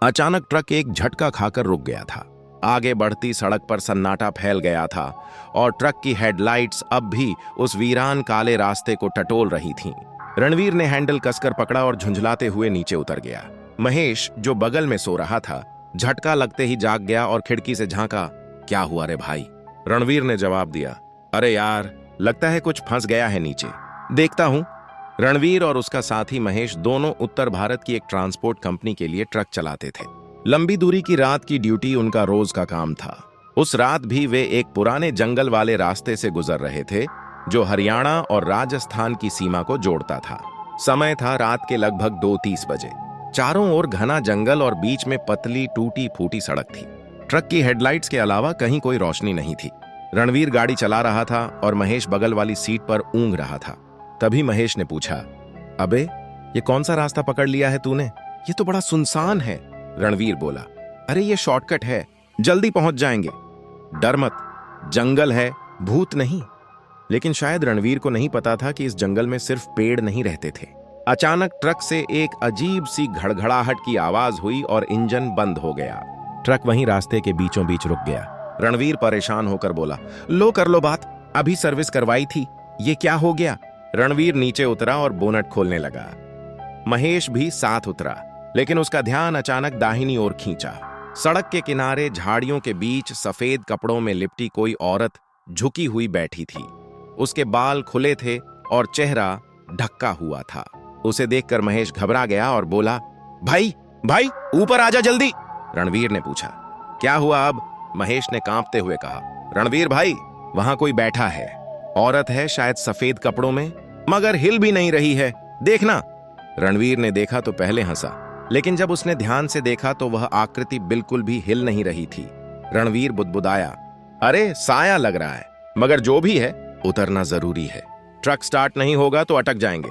अचानक ट्रक एक झटका खाकर रुक गया था। आगे बढ़ती सड़क पर सन्नाटा फैल गया था और ट्रक की हेडलाइट्स अब भी उस वीरान काले रास्ते को टटोल रही थीं। रणवीर ने हैंडल कसकर पकड़ा और झुंझलाते हुए नीचे उतर गया। महेश, जो बगल में सो रहा था, झटका लगते ही जाग गया और खिड़की से झांका। क्या हुआ रे भाई? रणवीर ने जवाब दिया, अरे यार, लगता है कुछ फंस गया है नीचे, देखता हूं। रणवीर और उसका साथी महेश दोनों उत्तर भारत की एक ट्रांसपोर्ट कंपनी के लिए ट्रक चलाते थे। लंबी दूरी की रात की ड्यूटी उनका रोज का काम था। उस रात भी वे एक पुराने जंगल वाले रास्ते से गुजर रहे थे जो हरियाणा और राजस्थान की सीमा को जोड़ता था। समय था रात के लगभग 2:30 बजे। चारों ओर घना जंगल और बीच में पतली टूटी फूटी सड़क थी। ट्रक की हेडलाइट्स के अलावा कहीं कोई रोशनी नहीं थी। रणवीर गाड़ी चला रहा था और महेश बगल वाली सीट पर ऊँघ रहा था। तभी महेश ने पूछा, अबे, ये कौन सा रास्ता पकड़ लिया है तूने? ये तो बड़ा सुनसान है। रणवीर बोला, अरे ये शॉर्टकट है, जल्दी पहुंच जाएंगे। डर मत, जंगल है, भूत नहीं। लेकिन शायद रणवीर को नहीं पता था कि इस जंगल में सिर्फ पेड़ नहीं रहते थे। अचानक ट्रक से एक अजीब सी घड़घड़ाहट की आवाज हुई और इंजन बंद हो गया। ट्रक वहीं रास्ते के बीचों बीच रुक गया। रणवीर परेशान होकर बोला, लो कर लो बात, अभी सर्विस करवाई थी, ये क्या हो गया? रणवीर नीचे उतरा और बोनट खोलने लगा। महेश भी साथ उतरा, लेकिन उसका ध्यान अचानक दाहिनी ओर खींचा। सड़क के किनारे झाड़ियों के बीच सफेद कपड़ों में लिपटी कोई औरत झुकी हुई बैठी थी। उसके बाल खुले थे और चेहरा ढका हुआ था। उसे देखकर महेश घबरा गया और बोला, भाई भाई, ऊपर आजा जल्दी। रणवीर ने पूछा, क्या हुआ अब? महेश ने कांपते हुए कहा, रणवीर भाई, वहां कोई बैठा है, औरत है, शायद सफेद कपड़ों में, मगर हिल भी नहीं रही है, देखना। रणवीर ने देखा तो पहले हंसा, लेकिन जब उसने ध्यान से देखा तो वह आकृति बिल्कुल भी हिल नहीं रही थी। रणवीर बुदबुदाया, अरे साया लग रहा है, मगर जो भी है उतरना जरूरी है, ट्रक स्टार्ट नहीं होगा तो अटक जाएंगे।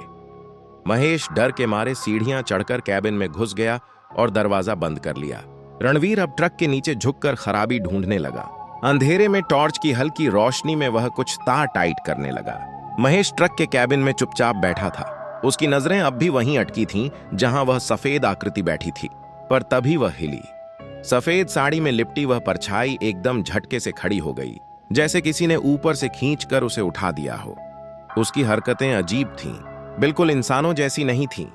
महेश डर के मारे सीढ़ियां चढ़कर कैबिन में घुस गया और दरवाजा बंद कर लिया। रणवीर अब ट्रक के नीचे झुककर खराबी ढूंढने लगा। अंधेरे में टॉर्च की हल्की रोशनी में वह कुछ तार टाइट करने लगा। महेश ट्रक के कैबिन में चुपचाप बैठा था। उसकी नजरें अब भी वहीं अटकी थीं जहां वह सफेद आकृति बैठी थी। पर तभी वह हिली। सफेद साड़ी में लिपटी वह परछाई एकदम झटके से खड़ी हो गई, जैसे किसी ने ऊपर से खींचकर उसे उठा दिया हो। उसकी हरकतें अजीब थीं, बिल्कुल इंसानों जैसी नहीं थीं।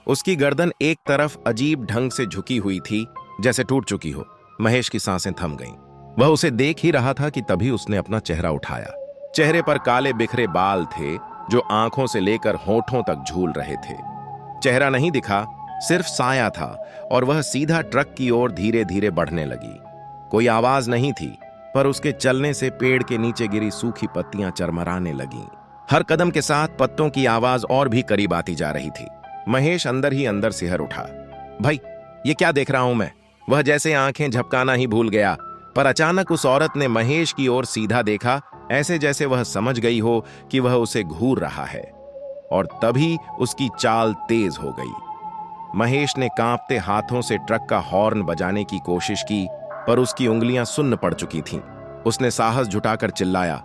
उसकी गर्दन एक तरफ अजीब ढंग से झुकी हुई थी, जैसे टूट चुकी हो। महेश की सांसें थम गईं। वह उसे देख ही रहा था कि तभी उसने अपना चेहरा उठाया। चेहरे पर काले बिखरे बाल थे जो आंखों से लेकर होठों तक झूल रहे थे। चेहरा नहीं दिखा, सिर्फ साया था और वह सीधा ट्रक की ओर धीरे धीरे बढ़ने लगी। कोई आवाज नहीं थी, पर उसके चलने से पेड़ के नीचे गिरी सूखी पत्तियां चरमराने लगीं। हर कदम के साथ पत्तों की आवाज और भी करीब आती जा रही थी। महेश अंदर ही अंदर सिहर उठा। भाई, ये क्या देख रहा हूं मैं? वह जैसे आंखें झपकाना ही भूल गया। पर अचानक उस औरत ने महेश की ओर सीधा देखा, ऐसे जैसे वह समझ गई हो कि वह उसे घूर रहा है। और तभी उसकी चाल तेज हो गई। महेश ने कांपते हाथों से ट्रक का हॉर्न बजाने की कोशिश की, पर उसकी उंगलियां सुन्न पड़ चुकी थीं। उसने साहस जुटाकर चिल्लाया,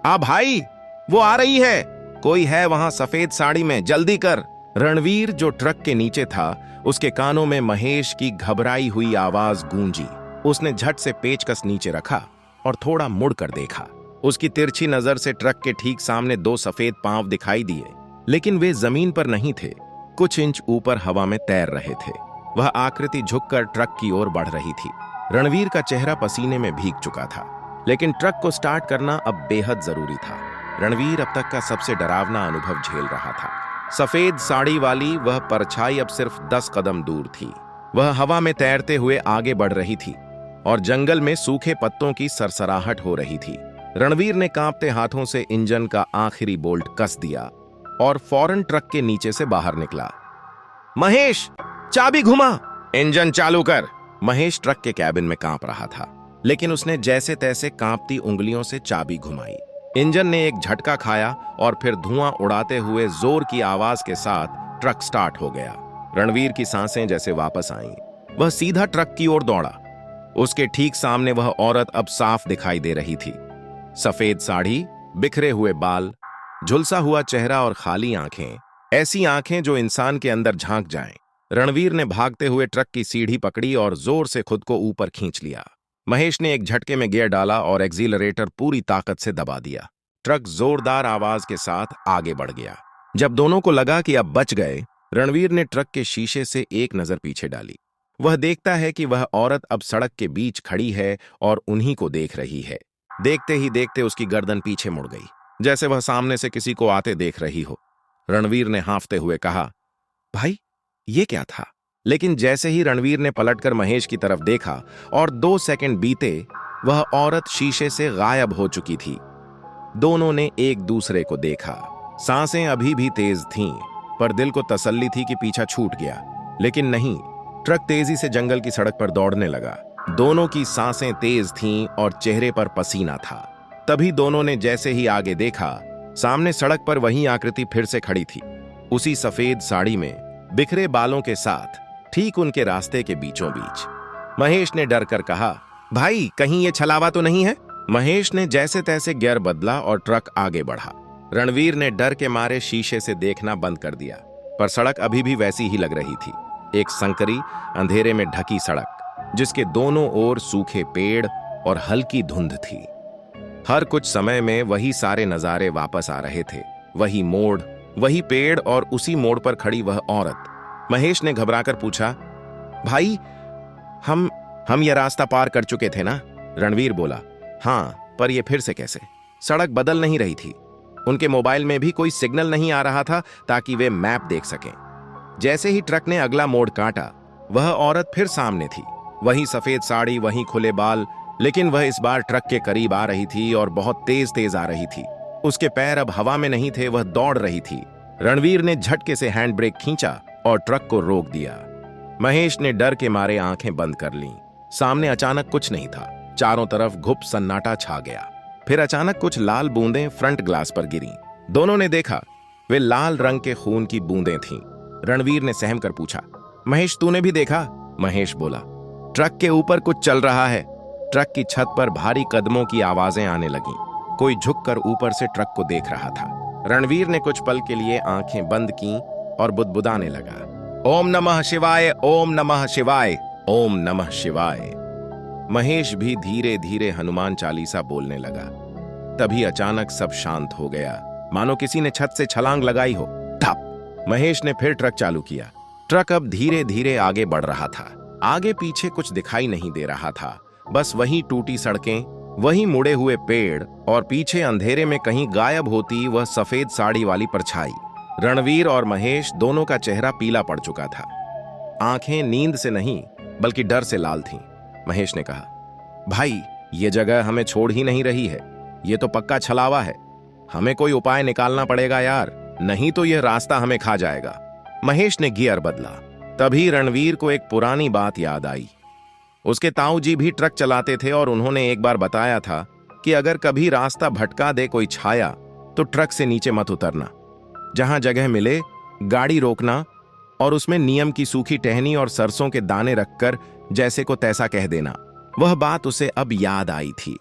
आ भाई, वो आ रही है, कोई है वहां सफेद साड़ी में, जल्दी कर। रणवीर, जो ट्रक के नीचे था, उसके कानों में महेश की घबराई हुई आवाज गूंजी। उसने झट से पेचकस नीचे रखा और थोड़ा मुड़कर देखा। उसकी तिरछी नजर से ट्रक के ठीक सामने 2 सफेद पांव दिखाई दिए, लेकिन वे जमीन पर नहीं थे, कुछ इंच ऊपर हवा में तैर रहे थे। वह आकृति झुककर ट्रक की ओर बढ़ रही थी। रणवीर का चेहरा पसीने में भीग चुका था, लेकिन ट्रक को स्टार्ट करना अब बेहद जरूरी था। रणवीर अब तक का सबसे डरावना अनुभव झेल रहा था। सफेद साड़ी वाली वह परछाई अब सिर्फ 10 कदम दूर थी। वह हवा में तैरते हुए आगे बढ़ रही थी और जंगल में सूखे पत्तों की सरसराहट हो रही थी। रणवीर ने कांपते हाथों से इंजन का आखिरी बोल्ट कस दिया और फौरन ट्रक के नीचे से बाहर निकला। महेश, चाबी घुमा, इंजन चालू कर। महेश ट्रक के कैबिन में कांप रहा था, लेकिन उसने जैसे तैसे कांपती उंगलियों से चाबी घुमाई। इंजन ने एक झटका खाया और फिर धुआं उड़ाते हुए जोर की आवाज के साथ ट्रक स्टार्ट हो गया। रणवीर की सांसें जैसे वापस आईं। वह सीधा ट्रक की ओर दौड़ा। उसके ठीक सामने वह औरत अब साफ दिखाई दे रही थी। सफेद साड़ी, बिखरे हुए बाल, झुलसा हुआ चेहरा और खाली आंखें, ऐसी आंखें जो इंसान के अंदर झांक जाएं। रणवीर ने भागते हुए ट्रक की सीढ़ी पकड़ी और जोर से खुद को ऊपर खींच लिया। महेश ने एक झटके में गियर डाला और एक्सीलरेटर पूरी ताकत से दबा दिया। ट्रक जोरदार आवाज के साथ आगे बढ़ गया। जब दोनों को लगा कि अब बच गए, रणवीर ने ट्रक के शीशे से एक नजर पीछे डाली। वह देखता है कि वह औरत अब सड़क के बीच खड़ी है और उन्हीं को देख रही है। देखते ही देखते उसकी गर्दन पीछे मुड़ गई, जैसे वह सामने से किसी को आते देख रही हो। रणवीर ने हांफते हुए कहा, भाई, ये क्या था? लेकिन जैसे ही रणवीर ने पलटकर महेश की तरफ देखा और 2 सेकंड बीते, वह औरत शीशे से गायब हो चुकी थी। दोनों ने एक दूसरे को देखा। सांसें अभी भी तेज थीं, पर दिल को तसल्ली थी कि पीछा छूट गया। लेकिन नहीं, ट्रक तेजी से जंगल की सड़क पर दौड़ने लगा। दोनों की सांसें तेज थीं और चेहरे पर पसीना था। तभी दोनों ने जैसे ही आगे देखा, सामने सड़क पर वही आकृति फिर से खड़ी थी, उसी सफेद साड़ी में, बिखरे बालों के साथ, ठीक उनके रास्ते के बीचों बीच। महेश ने डर कर कहा, भाई, कहीं ये छलावा तो नहीं है? महेश ने जैसे तैसे गियर बदला और ट्रक आगे बढ़ा। रणवीर ने डर के मारे शीशे से देखना बंद कर दिया, पर सड़क अभी भी वैसी ही लग रही थी। एक संकरी, अंधेरे में ढकी सड़क, जिसके दोनों ओर सूखे पेड़ और हल्की धुंध थी। हर कुछ समय में वही सारे नजारे वापस आ रहे थे। वही मोड़, वही पेड़ और उसी मोड़ पर खड़ी वह औरत। महेश ने घबराकर पूछा, भाई, हम यह रास्ता पार कर चुके थे ना? रणवीर बोला, हाँ, पर यह फिर से कैसे? सड़क बदल नहीं रही थी। उनके मोबाइल में भी कोई सिग्नल नहीं आ रहा था ताकि वे मैप देख सकें। जैसे ही ट्रक ने अगला मोड़ काटा, वह औरत फिर सामने थी। वही सफेद साड़ी, वही खुले बाल, लेकिन वह इस बार ट्रक के करीब आ रही थी और बहुत तेज तेज आ रही थी। उसके पैर अब हवा में नहीं थे, वह दौड़ रही थी। रणवीर ने झटके से हैंड ब्रेक खींचा और ट्रक को रोक दिया। महेश ने डर के मारे आंखें बंद कर लीं। सामने अचानक कुछ नहीं था। चारों तरफ घुप सन्नाटा छा गया। फिर अचानक कुछ लाल बूंदें फ्रंट ग्लास पर गिरीं। दोनों ने देखा, वे लाल रंग के खून की बूंदें थीं। रणवीर ने सहम कर पूछा, महेश, तूने भी देखा? महेश बोला, ट्रक के ऊपर कुछ चल रहा है। ट्रक की छत पर भारी कदमों की आवाजें आने लगीं। कोई झुककर ऊपर से ट्रक को देख रहा था। रणवीर ने कुछ पल के लिए आंखें बंद कीं और बुदबुदाने लगा, ओम नमः शिवाय, ओम नमः शिवाय, ओम नमः शिवाय। महेश भी धीरे धीरे हनुमान चालीसा बोलने लगा। तभी अचानक सब शांत हो गया, मानो किसी ने छत से छलांग लगाई हो। ठप! महेश ने फिर ट्रक चालू किया। ट्रक अब धीरे धीरे आगे बढ़ रहा था। आगे पीछे कुछ दिखाई नहीं दे रहा था, बस वही टूटी सड़कें, वही मुड़े हुए पेड़ और पीछे अंधेरे में कहीं गायब होती वह सफेद साड़ी वाली परछाई। रणवीर और महेश दोनों का चेहरा पीला पड़ चुका था। आंखें नींद से नहीं बल्कि डर से लाल थीं। महेश ने कहा, भाई, ये जगह हमें छोड़ ही नहीं रही है। ये तो पक्का छलावा है। हमें कोई उपाय निकालना पड़ेगा यार, नहीं तो यह रास्ता हमें खा जाएगा। महेश ने गियर बदला। तभी रणवीर को एक पुरानी बात याद आई। उसके ताऊ जी भी ट्रक चलाते थे और उन्होंने एक बार बताया था कि अगर कभी रास्ता भटका दे कोई छाया, तो ट्रक से नीचे मत उतरना। जहां जगह मिले गाड़ी रोकना और उसमें नीम की सूखी टहनी और सरसों के दाने रखकर जैसे को तैसा कह देना। वह बात उसे अब याद आई थी।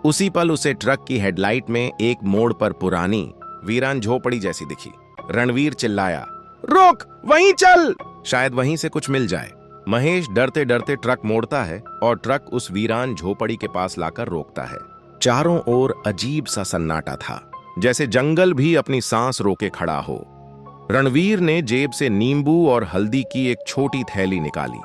उसी पल उसे ट्रक की हेडलाइट में एक मोड़ पर पुरानी वीरान झोपड़ी जैसी दिखी। रणवीर चिल्लाया, रोक, वहीं चल, शायद वहीं से कुछ मिल जाए। महेश डरते डरते ट्रक मोड़ता है और ट्रक उस वीरान झोपड़ी के पास लाकर रोकता है। चारों ओर अजीब सा सन्नाटा था, जैसे जंगल भी अपनी सांस रोके खड़ा हो। रणवीर ने जेब से नींबू और हल्दी की एक छोटी थैली निकाली।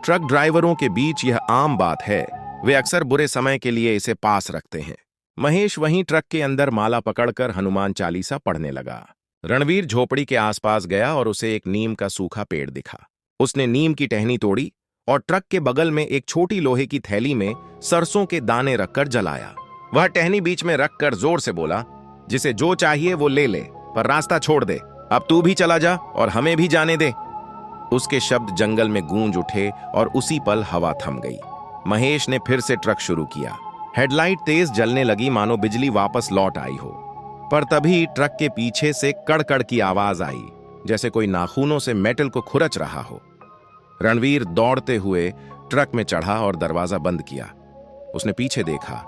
ट्रक ड्राइवरों के बीच यह आम बात है, वे अक्सर बुरे समय के लिए इसे पास रखते हैं। महेश वहीं ट्रक के अंदर माला पकड़कर हनुमान चालीसा पढ़ने लगा। रणवीर झोपड़ी के आसपास गया और उसे एक नीम का सूखा पेड़ दिखा। उसने नीम की टहनी तोड़ी और ट्रक के बगल में एक छोटी लोहे की थैली में सरसों के दाने रखकर जलाया। वह टहनी बीच में रखकर जोर से बोला, जिसे जो चाहिए वो ले ले, पर रास्ता छोड़ दे। अब तू भी चला जा और हमें भी जाने दे। उसके शब्द जंगल में गूंज उठे और उसी पल हवा थम गई। महेश ने फिर से ट्रक शुरू किया। हेडलाइट तेज जलने लगी, मानो बिजली वापस लौट आई हो। पर तभी ट्रक के पीछे से कड़कड़ की आवाज आई, जैसे कोई नाखूनों से मेटल को खुरच रहा हो। रणवीर दौड़ते हुए ट्रक में चढ़ा और दरवाजा बंद किया। उसने पीछे देखा,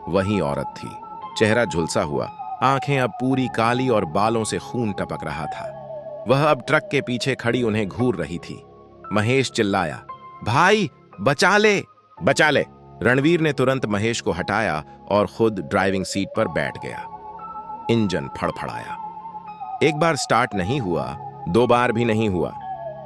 वही औरत थी, चेहरा झुलसा हुआ, आंखें अब पूरी काली और बालों से खून टपक रहा था। वह अब ट्रक के पीछे खड़ी उन्हें घूर रही थी। महेश चिल्लाया, भाई बचा ले, बचा ले। रणवीर ने तुरंत महेश को हटाया और खुद ड्राइविंग सीट पर बैठ गया। इंजन फड़फड़ाया। एक बार स्टार्ट नहीं हुआ, 2 बार भी नहीं हुआ,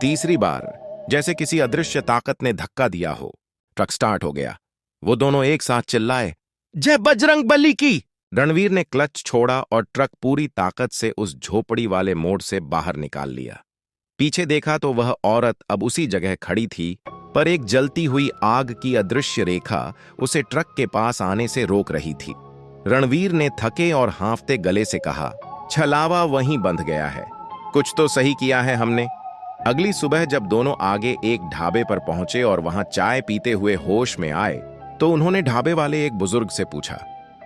तीसरी बार जैसे किसी अदृश्य ताकत ने धक्का दिया हो, ट्रक स्टार्ट हो गया। वो दोनों एक साथ चिल्लाए, जय बजरंग बली की। रणवीर ने क्लच छोड़ा और ट्रक पूरी ताकत से उस झोपड़ी वाले मोड़ से बाहर निकाल लिया। पीछे देखा तो वह औरत अब उसी जगह खड़ी थी, पर एक जलती हुई आग की अदृश्य रेखा उसे ट्रक के पास आने से रोक रही थी। रणवीर ने थके और हांफते गले से कहा, छलावा वहीं बंध गया है, कुछ तो सही किया है हमने। अगली सुबह जब दोनों आगे एक ढाबे पर पहुंचे और वहां चाय पीते हुए होश में आए, तो उन्होंने ढाबे वाले एक बुजुर्ग से पूछा,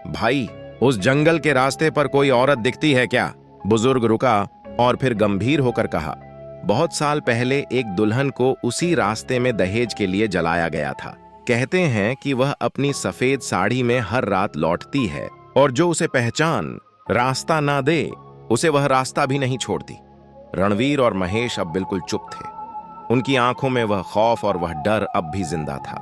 भाई उस जंगल के रास्ते पर कोई औरत दिखती है क्या? बुजुर्ग रुका और फिर गंभीर होकर कहा, बहुत साल पहले एक दुल्हन को उसी रास्ते में दहेज के लिए जलाया गया था। कहते हैं कि वह अपनी सफेद साड़ी में हर रात लौटती है और जो उसे पहचान रास्ता ना दे, उसे वह रास्ता भी नहीं छोड़ती। रणवीर और महेश अब बिल्कुल चुप थे। उनकी आंखों में वह खौफ और वह डर अब भी जिंदा था।